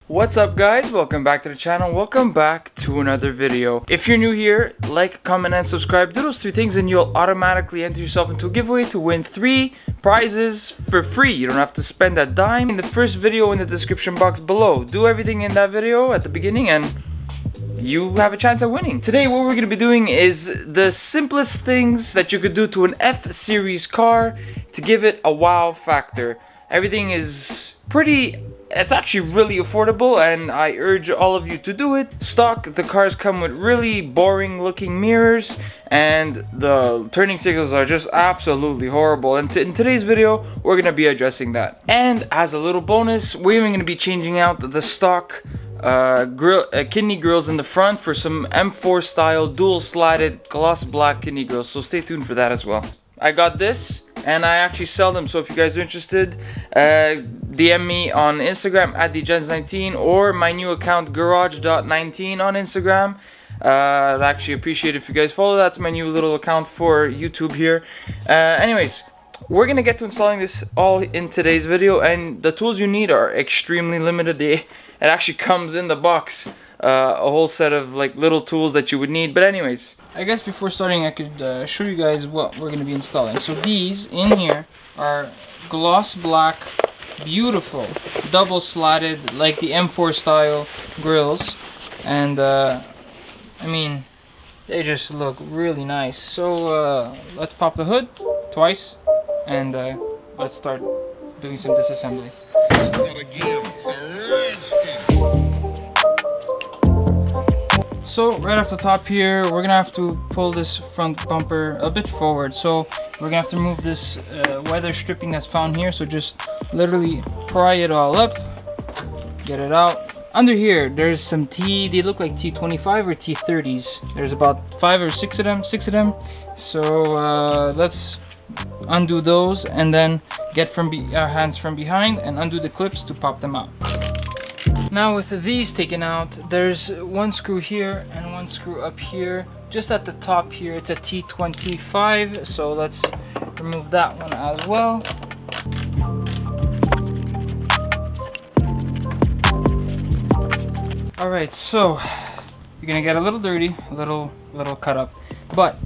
What's up guys, welcome back to the channel, welcome back to another video. If you're new here, like, comment and subscribe. Do those three things and you'll automatically enter yourself into a giveaway to win 3 prizes for free. You don't have to spend a dime. In the first video in the description box below, do everything in that video at the beginning and you have a chance at winning. Today what we're going to be doing is the simplest things that you could do to an F-Series car to give it a wow factor. Everything is it's actually really affordable and I urge all of you to do it. Stock, the cars come with really boring looking mirrors and the turning signals are just absolutely horrible, and in today's video we're going to be addressing that. And as a little bonus, we're even going to be changing out the stock kidney grills in the front for some M4 style dual slided gloss black kidney grills, so stay tuned for that as well. I got this and I actually sell them, so if you guys are interested, DM me on Instagram at dgens19 or my new account garage.19 on Instagram. I'd actually appreciate it if you guys follow. That's my new little account for YouTube here. Anyways, we're gonna get to installing this all in today's video, and the tools you need are extremely limited. It actually comes in the box, a whole set of like little tools that you would need. But anyways, I guess before starting I could show you guys what we're gonna be installing. So these in here are gloss black, beautiful double slided like the M4 style grills, and I mean they just look really nice. So let's pop the hood twice and let's start doing some disassembly. So right off the top here, we're gonna have to pull this front bumper a bit forward. So we're gonna have to remove this weather stripping that's found here. So just literally pry it all up, get it out. Under here, there's some they look like T25 or T30s. There's about 5 or 6 of them. So let's undo those and then get our hands from behind and undo the clips to pop them out. Now with these taken out, there's one screw here and one screw up here. Just at the top here, it's a T25, so let's remove that one as well. Alright, so you're gonna get a little dirty, a little cut up, but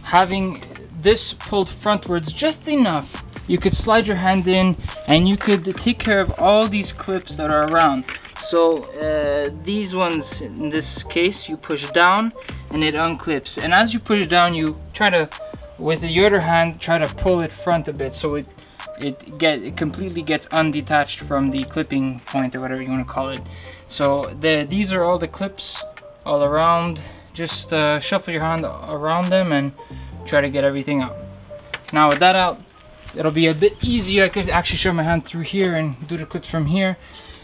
having this pulled frontwards just enough, you could slide your hand in and you could take care of all these clips that are around. So these ones, in this case, you push down and it unclips, and as you push down you try to, with your other hand, try to pull it front a bit so it completely gets undetached from the clipping point or whatever you want to call it. So these are all the clips all around. Just shuffle your hand around them and try to get everything out. Now with that out, it'll be a bit easier. I could actually shove my hand through here and do the clips from here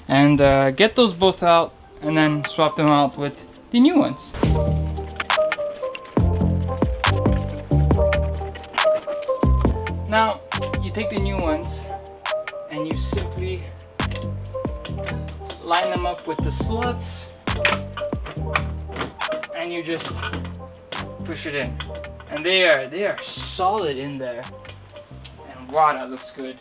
and get those both out and then swap them out with the new ones. Now you take the new ones and you simply line them up with the slots and you just push it in, and they are solid in there. Wow, that looks good.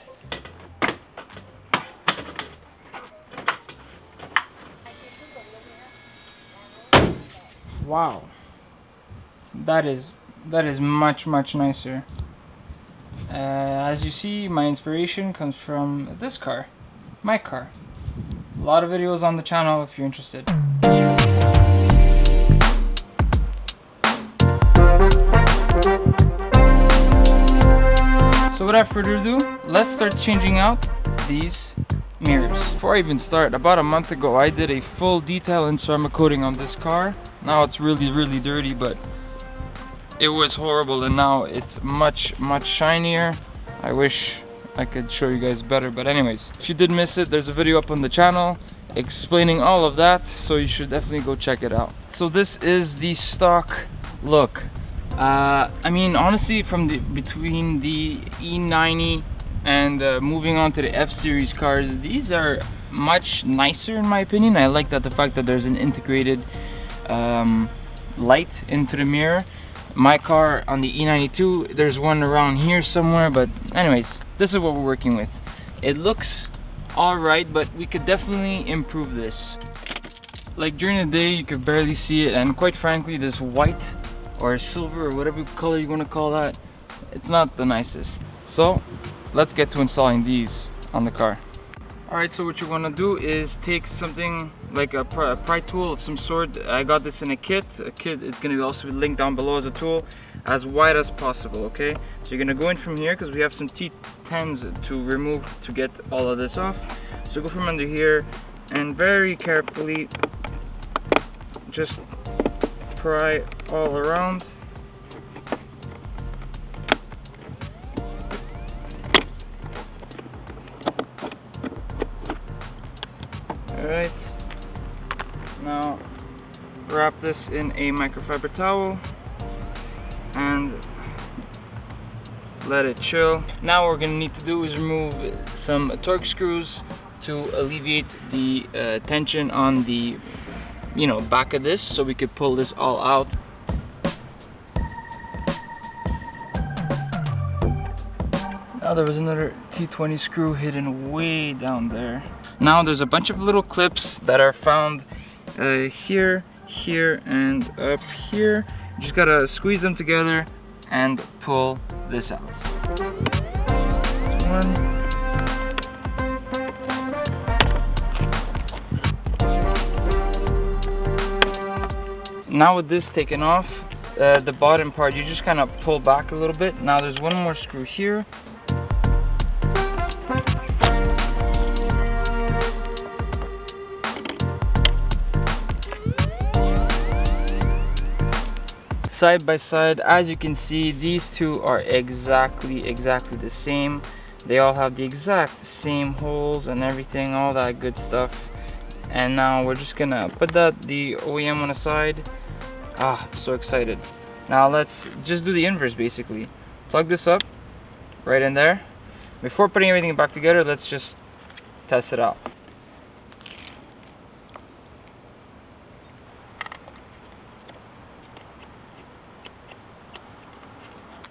Wow, that is much nicer. As you see, my inspiration comes from this car, my car. A lot of videos on the channel if you're interested. So without further ado, let's start changing out these mirrors. Before I even start, about a month ago I did a full detail and ceramic coating on this car. Now it's really dirty, but it was horrible, and now it's much shinier. I wish I could show you guys better, but anyways, if you did miss it, there's a video up on the channel explaining all of that, so you should definitely go check it out. So this is the stock look. I mean, honestly, between the E90 and moving on to the F-Series cars, these are much nicer in my opinion. I like that the fact that there's an integrated light into the mirror. My car on the E92, there's one around here somewhere, but anyways, this is what we're working with. It looks alright, but we could definitely improve this. Like during the day you could barely see it, and quite frankly this white or silver or whatever color you want to call that, it's not the nicest. So let's get to installing these on the car. Alright, so what you want to do is take something like a pry tool of some sort. I got this in a kit. It's going to also be linked down below as a tool, as wide as possible, okay? So you're going to go in from here because we have some T10s to remove to get all of this off. So go from under here and very carefully just pry all around. Alright, now wrap this in a microfiber towel and let it chill. Now what we're going to need to do is remove some torque screws to alleviate the tension on the back of this, so we could pull this all out. Now there was another T20 screw hidden way down there. Now there's a bunch of little clips that are found here, here, and up here. You just gotta squeeze them together and pull this out. That's one. Now with this taken off, the bottom part, you just kind of pull back a little bit. Now there's one more screw here. Side by side, as you can see, these two are exactly the same. They all have the exact same holes and everything, all that good stuff. And now we're just gonna put the OEM on the side. I'm so excited. Now let's just do the inverse basically. Plug this up right in there. Before putting everything back together, let's just test it out.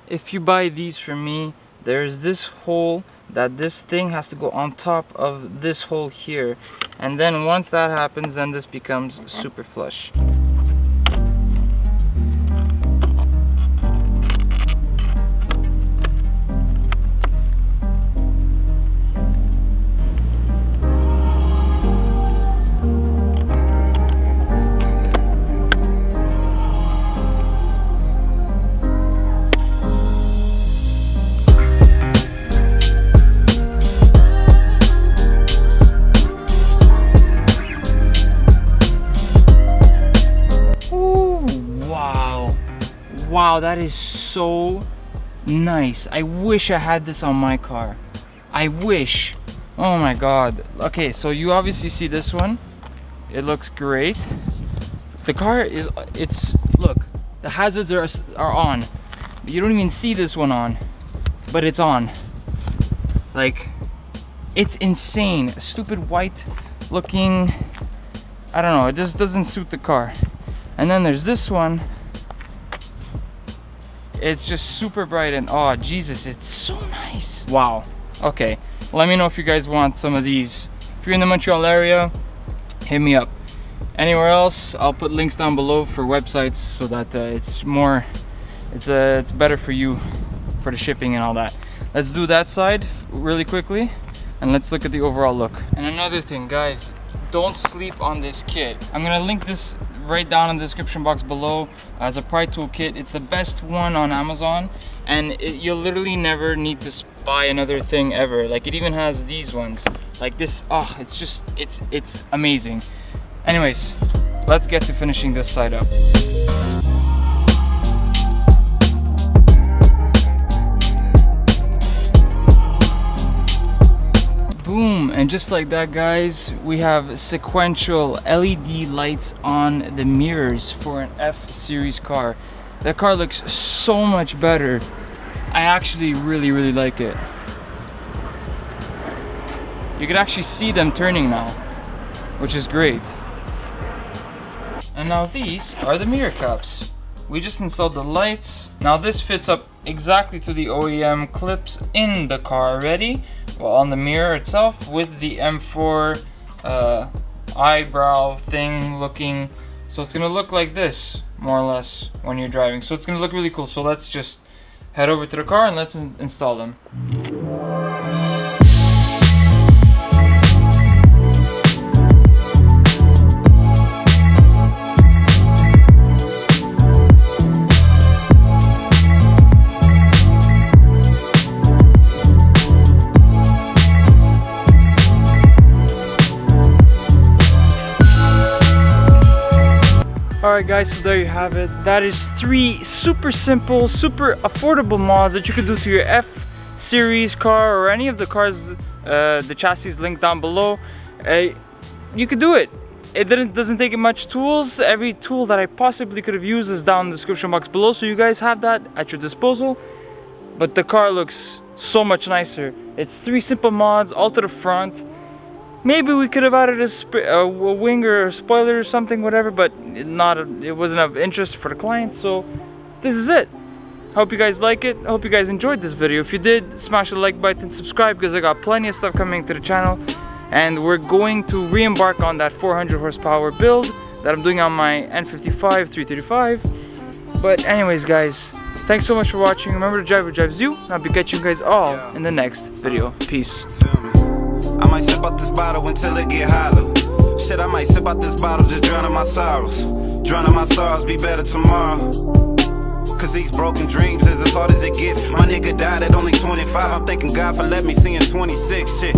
If you buy these from me, there's this hole that this thing has to go on top of this hole here, and then once that happens, then this becomes super flush. Wow, that is so nice. I wish I had this on my car. I wish. Oh my god. Okay, so you obviously see this one. It looks great. The car is, look, the hazards are on. You don't even see this one on, but it's on. Like, it's insane. Stupid white looking, I don't know, it just doesn't suit the car. And then there's this one. It's just super bright and oh Jesus, it's so nice. Wow. Okay, let me know if you guys want some of these. If you're in the Montreal area, hit me up. Anywhere else, I'll put links down below for websites so that it's better for you for the shipping and all that. Let's do that side really quickly and let's look at the overall look. And another thing, guys, don't sleep on this kit. I'm gonna link this right down in the description box below as a pry tool kit. It's the best one on Amazon, and you'll literally never need to buy another thing ever. Like, it even has these ones like this. Oh, it's just it's amazing. Anyways, let's get to finishing this side up. Boom, and just like that, guys, we have sequential LED lights on the mirrors for an F series car. The car looks so much better. I actually really like it. You can actually see them turning now, which is great. And now these are the mirror cups, we just installed the lights. Now this fits up exactly to the OEM clips in the car already, well, on the mirror itself, with the M4 eyebrow thing looking. So it's gonna look like this, more or less, when you're driving. So it's gonna look really cool. So let's just head over to the car and let's install them. Alright guys, so there you have it. That is 3 super simple, super affordable mods that you could do to your F series car or any of the cars. The chassis is linked down below. You could do it. It doesn't take much tools. Every tool that I possibly could have used is down in the description box below, so you guys have that at your disposal. But the car looks so much nicer. It's 3 simple mods all to the front. Maybe we could have added a wing or a spoiler or something, whatever, but it wasn't of interest for the client, so this is it. Hope you guys like it. Hope you guys enjoyed this video. If you did, smash the like button, subscribe, because I got plenty of stuff coming to the channel, and we're going to re-embark on that 400 horsepower build that I'm doing on my N55 335. But anyways guys, thanks so much for watching. Remember to drive what drives you, and I'll be catching you guys all in the next video. Peace. I might sip out this bottle until it get hollow. Shit, I might sip out this bottle, just drowning my sorrows. Drowning my sorrows, be better tomorrow. Cause these broken dreams is as hard as it gets. My nigga died at only 25. I'm thanking God for letting me see in 26. Shit.